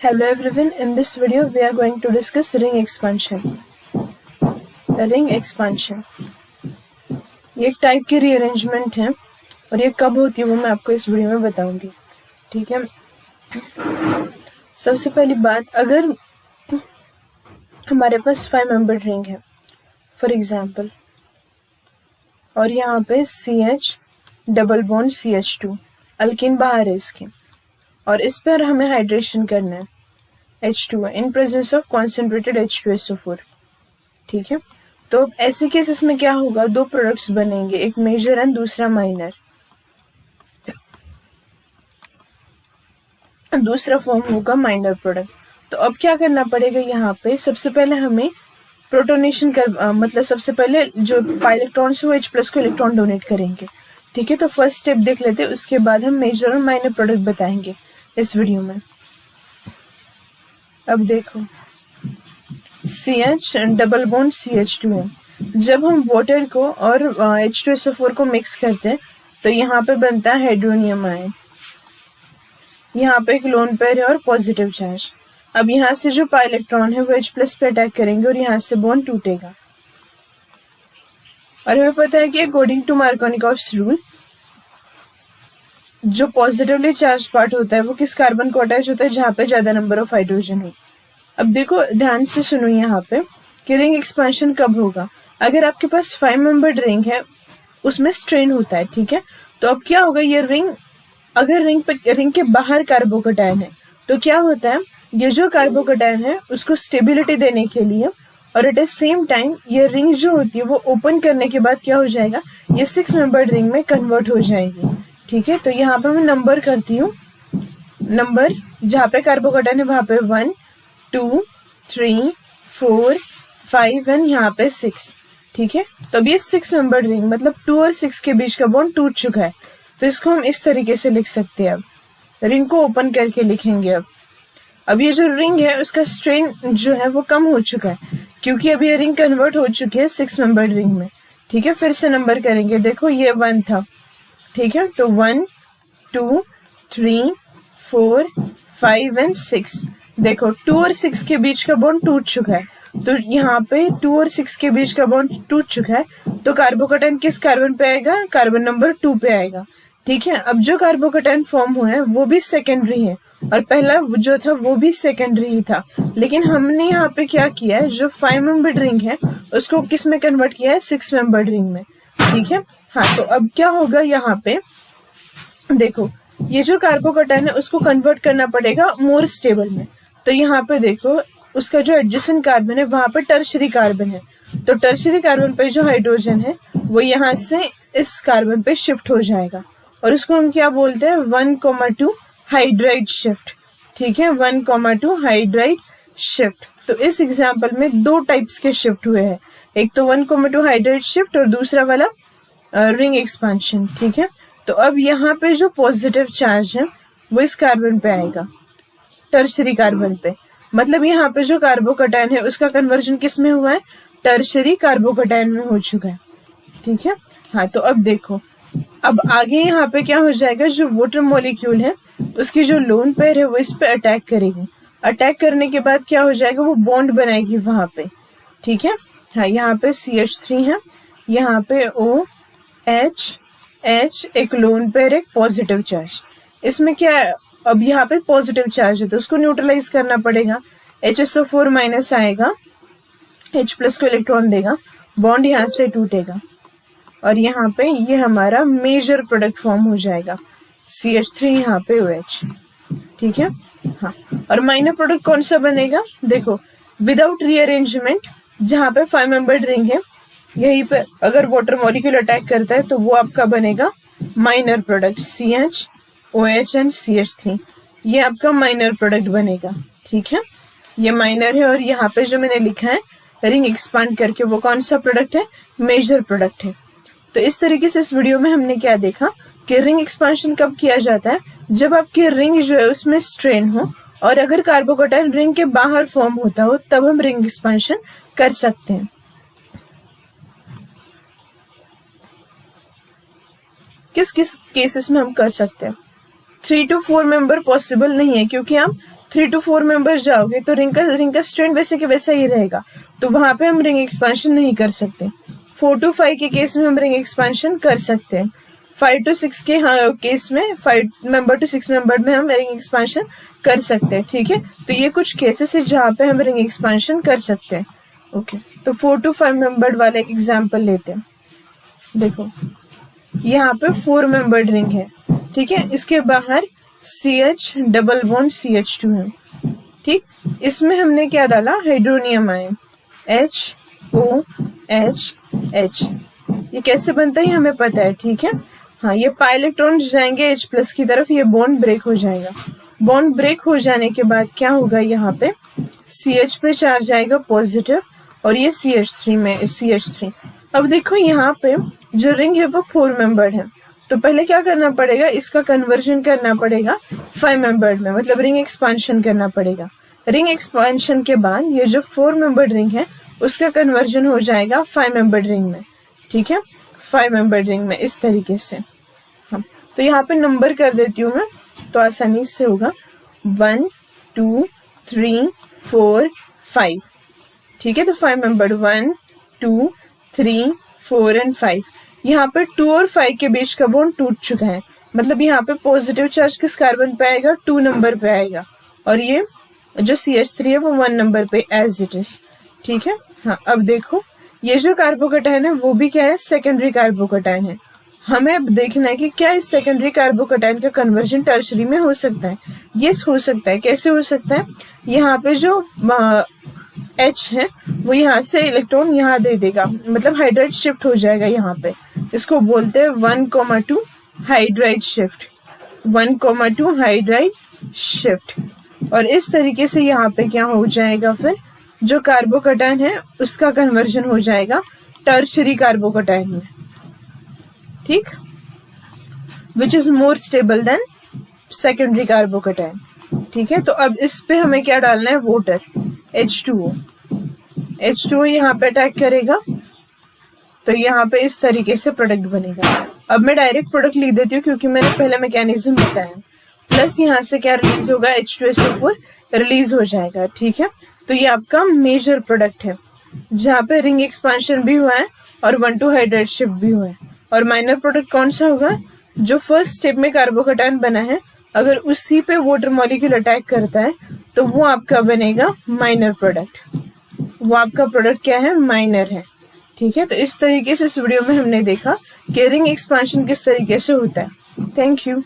Hello everyone, in this video we are going to discuss ring expansion. Ring expansion ये एक type की rearrangement है और ये कब होती है वो मैं आपको इस वीडियो में बताऊंगी. ठीक है, सबसे पहली बात, अगर हमारे पास 5 मेंबर्ड रिंग है फॉर एग्जांपल और यहाँ पे CH double bond CH2 alkyne बाहर है इसके और इस पर हमें हाइड्रेशन करना है H2 in presence of concentrated H2SO4. ठीक है, तो ऐसे केसेस में क्या होगा, दो प्रोडक्ट्स बनेंगे, एक मेजर एंड दूसरा माइनर. दूसरा फॉर्म होगा माइनर प्रोडक्ट. तो अब क्या करना पड़ेगा, यहाँ पे सबसे पहले हमें प्रोटोनेशन मतलब सबसे पहले जो पाई इलेक्ट्रॉन्स वो H+ को इलेक्ट्रॉन डोनेट करेंगे. ठीक है, तो फर्स्ट स्टेप देख लेते हैं, उसके बाद हम मेजर और माइनर प्रोडक्ट बताएंगे इस वीडियो में. अब देखो, CH डबल बॉन्ड CH2 है. जब हम वाटर को और H2SO4 को मिक्स करते हैं तो यहाँ पे बनता है हाइड्रोनियम आयन. यहाँ पे एक लोन पेयर है और पॉजिटिव चार्ज. अब यहाँ से जो पाई इलेक्ट्रॉन है वो H+ पे अटैक करेंगे और यहाँ से बॉन्ड टूटेगा. और हमें पता है कि अकॉर्डिंग टू मार्कोनिकॉफ्स रूल जो पॉजिटिवली चार्ज पार्ट होता है वो किस कार्बन को अटैच होता है, जहाँ पे ज्यादा नंबर ऑफ हाइड्रोजन हो. अब देखो ध्यान से सुनो यहाँ पे कि रिंग एक्सपेंशन कब होगा. अगर आपके पास 5 मेंबर्ड रिंग है उसमें स्ट्रेन होता है. ठीक है, तो अब क्या होगा, ये रिंग अगर रिंग के बाहर कार्बोकैटायन है तो क्या होता है, ये जो कार्बोकैटायन है उसको स्टेबिलिटी देने के लिए और एट द सेम टाइम ये रिंग जो होती है वो ओपन करने के बाद क्या हो जाएगा, ये 6 मेंबर्ड रिंग में कन्वर्ट हो जाएगी. ठीक है, तो यहाँ पे मैं नंबर करती हूँ. नंबर जहाँ पे कार्बोकैटायन है वहां पे 1 2 3 4 5 एंड यहाँ पे 6. ठीक है, तो अब ये 6 मेंबर्ड रिंग मतलब 2 और 6 के बीच का बॉन्ड टूट चुका है. तो इसको हम इस तरीके से लिख सकते हैं. अब रिंग को ओपन करके लिखेंगे. अब ये जो रिंग है उसका स्ट्रेन जो है वो कम हो चुका है क्योंकि अब ये रिंग कन्वर्ट हो चुकी है 6 मेंबर्ड रिंग में. ठीक है, फिर से नंबर करेंगे. देखो ये 1 था. ठीक है, तो 1 2 3 4 5 एंड 6. देखो 2 और 6 के बीच का बॉन्ड टूट चुका है. तो यहाँ पे 2 और 6 के बीच का बॉन्ड टूट चुका है तो कार्बोकैटायन किस कार्बन पे आएगा, कार्बन नंबर 2 पे आएगा. ठीक है, अब जो कार्बोकैटायन फॉर्म हुआ है वो भी सेकेंडरी है और पहला जो था वो भी सेकेंडरी ही था. लेकिन हमने यहाँ पे क्या किया है, जो 5 मेंबर्ड रिंग है उसको किस में कन्वर्ट किया है, 6 मेंबर्ड रिंग में. ठीक है, हाँ, तो अब क्या होगा, यहाँ पे देखो ये जो कार्बोकैटायन है उसको कन्वर्ट करना पड़ेगा मोर स्टेबल में. तो यहाँ पे देखो उसका जो एडजेसेंट कार्बन है वहां पे टर्शरी कार्बन है. तो टर्शरी कार्बन पे जो हाइड्रोजन है वो यहाँ से इस कार्बन पे शिफ्ट हो जाएगा और उसको हम क्या बोलते हैं, 1,2 हाइड्राइड शिफ्ट. ठीक है, 1,2 हाइड्राइड शिफ्ट. तो इस एग्जाम्पल में 2 टाइप्स के शिफ्ट हुए हैं, एक तो 1,2 हाइड्राइड शिफ्ट और दूसरा वाला रिंग एक्सपेंशन. ठीक है, तो अब यहाँ पे जो पॉजिटिव चार्ज है वो इस कार्बन पे आएगा, टर्शरी कार्बन पे. मतलब यहाँ पे जो कार्बोकैटायन है उसका कन्वर्जन किस में हुआ है, टर्शरी कार्बोकैटायन में हो चुका है. ठीक है, हाँ, तो अब देखो अब आगे यहाँ पे क्या हो जाएगा, जो वाटर मॉलिक्यूल है उसकी जो लोन पेयर है वो इस पे अटैक करेगी. अटैक करने के बाद क्या हो जाएगा, वो बॉन्ड बनाएगी वहां पे. ठीक है, हाँ, यहाँ पे CH3 है, यहाँ पे OH एक लोन पेयर एक पॉजिटिव चार्ज. इसमें क्या है, अब यहाँ पे पॉजिटिव चार्ज है तो उसको न्यूट्रलाइज करना पड़ेगा. HSO4 माइनस आएगा, H+ को इलेक्ट्रॉन देगा, बॉन्ड यहाँ से टूटेगा और यहाँ पे ये हमारा मेजर प्रोडक्ट फॉर्म हो जाएगा, CH3 यहाँ पे OH. ठीक है, हाँ, और माइनर प्रोडक्ट कौन सा बनेगा, देखो विदाउट रीअरेंजमेंट जहाँ पे 5 मेंबर्ड रिंग है यहीं पे अगर वाटर मॉलिक्यूल अटैक करता है तो वो आपका बनेगा minor product, CH OH and CH3. ये आपका माइनर प्रोडक्ट बनेगा. ठीक है, ये माइनर है और यहाँ पे जो मैंने लिखा है रिंग एक्सपांड करके वो कौन सा प्रोडक्ट है, मेजर प्रोडक्ट है. तो इस तरीके से इस वीडियो में हमने क्या देखा कि रिंग एक्सपेंशन कब किया जाता है, जब आपकी रिंग जो है उसमें स्ट्रेन हो और अगर कार्बोकैटायन रिंग के बाहर फॉर्म होता हो तब हम रिंग एक्सपेंशन कर सकते हैं. किस किस केसेस में हम कर सकते हैं, 3 to 4 मेंबर पॉसिबल नहीं है क्योंकि हम 3 to 4 मेंबर्स जाओगे तो रिंग का स्ट्रेंथ वैसे के वैसा ही रहेगा, तो वहां पे हम रिंग एक्सपेंशन नहीं कर सकते। 4 to 5 के केस में हम रिंग एक्सपेंशन कर सकते हैं। 5 to 6 के केस में 5 मेंबर to 6 मेंबर में हम रिंग एक्सपेंशन कर सकते हैं। ठीक है, तो ये कुछ केसेस है जहाँ पे हम रिंग एक्सपेंशन कर सकते हैं। ओके, तो 4 to 5 मेंबर वाला एक एग्जाम्पल लेते हैं। देखो यहाँ पे 4 मेंबर्ड रिंग है। ठीक है, इसके बाहर CH डबल बॉन्ड CH2 है। ठीक, इसमें हमने क्या डाला, हाइड्रोनियम आयन HOH। ये कैसे बनता है हमें पता है। ठीक है, हाँ, ये पाई इलेक्ट्रॉन्स जाएंगे H+ की तरफ, ये बॉन्ड ब्रेक हो जाएगा। बॉन्ड ब्रेक हो जाने के बाद क्या होगा, यहाँ पे CH पे चार्ज आएगा पॉजिटिव और ये CH3 में CH3। अब देखो यहाँ पे जो रिंग है वो 4 मेंबर्ड है, तो पहले क्या करना पड़ेगा, इसका कन्वर्जन करना पड़ेगा 5 मेंबर्ड में, मतलब रिंग एक्सपांशन करना पड़ेगा। रिंग एक्सपांशन के बाद ये जो 4 मेंबर्ड रिंग है उसका कन्वर्जन हो जाएगा 5 मेंबर्ड रिंग में। ठीक है, 5 मेंबर्ड रिंग में इस तरीके से। हाँ, तो यहाँ पे नंबर कर देती हूँ मैं, तो आसानी से होगा 1 2 3 4 5। ठीक है, तो 5 मेंबर्ड 1 2 3 4 एंड 5। यहाँ पे 2 और 5 के बीच का बॉन्ड टूट चुका है, मतलब यहाँ पे पॉजिटिव चार्ज किस कार्बन पे आएगा, 2 नंबर पे आएगा, और ये जो CH3 है वो 1 नंबर पे एज इट इज। ठीक है, हाँ, अब देखो ये जो कार्बोकैटायन है वो भी क्या है, सेकेंडरी कार्बोकैटायन है। हमें अब देखना है कि क्या इस सेकेंडरी कार्बोकैटायन का कन्वर्जन टर्शरी में हो सकता है। यस, हो सकता है। कैसे हो सकता है, यहाँ पे जो H है वो यहाँ से इलेक्ट्रॉन यहाँ दे देगा, मतलब हाइड्राइड शिफ्ट हो जाएगा यहाँ पे। इसको बोलते हैं 1,2 हाइड्राइड शिफ्ट, 1,2 हाइड्राइड शिफ्ट। और इस तरीके से यहाँ पे क्या हो जाएगा, फिर जो कार्बोकैटायन है उसका कन्वर्जन हो जाएगा टर्शरी कार्बोकैटायन में। ठीक, which is more stable then secondary carbocation. ठीक है, तो अब इस पे हमें क्या डालना है, वाटर H2O। H2O यहाँ पे अटैक करेगा तो यहाँ पे इस तरीके से प्रोडक्ट बनेगा। अब मैं डायरेक्ट प्रोडक्ट लिख देती हूँ क्योंकि मैंने पहले मैकेनिज्म बताया। प्लस यहाँ से क्या रिलीज होगा, H2SO4 रिलीज हो जाएगा। ठीक है, तो ये आपका मेजर प्रोडक्ट है जहाँ पे रिंग एक्सपांशन भी हुआ है और 1,2 हाइड्राइड शिफ्ट भी हुआ है। और माइनर प्रोडक्ट कौन सा होगा, जो फर्स्ट स्टेप में कार्बोकैटायन बना है अगर उसी पे वाटर मॉलिक्यूल अटैक करता है तो वो आपका बनेगा माइनर प्रोडक्ट। वो आपका प्रोडक्ट क्या है, माइनर है। ठीक है, तो इस तरीके से इस वीडियो में हमने देखा कि रिंग एक्सपांशन किस तरीके से होता है। Thank you.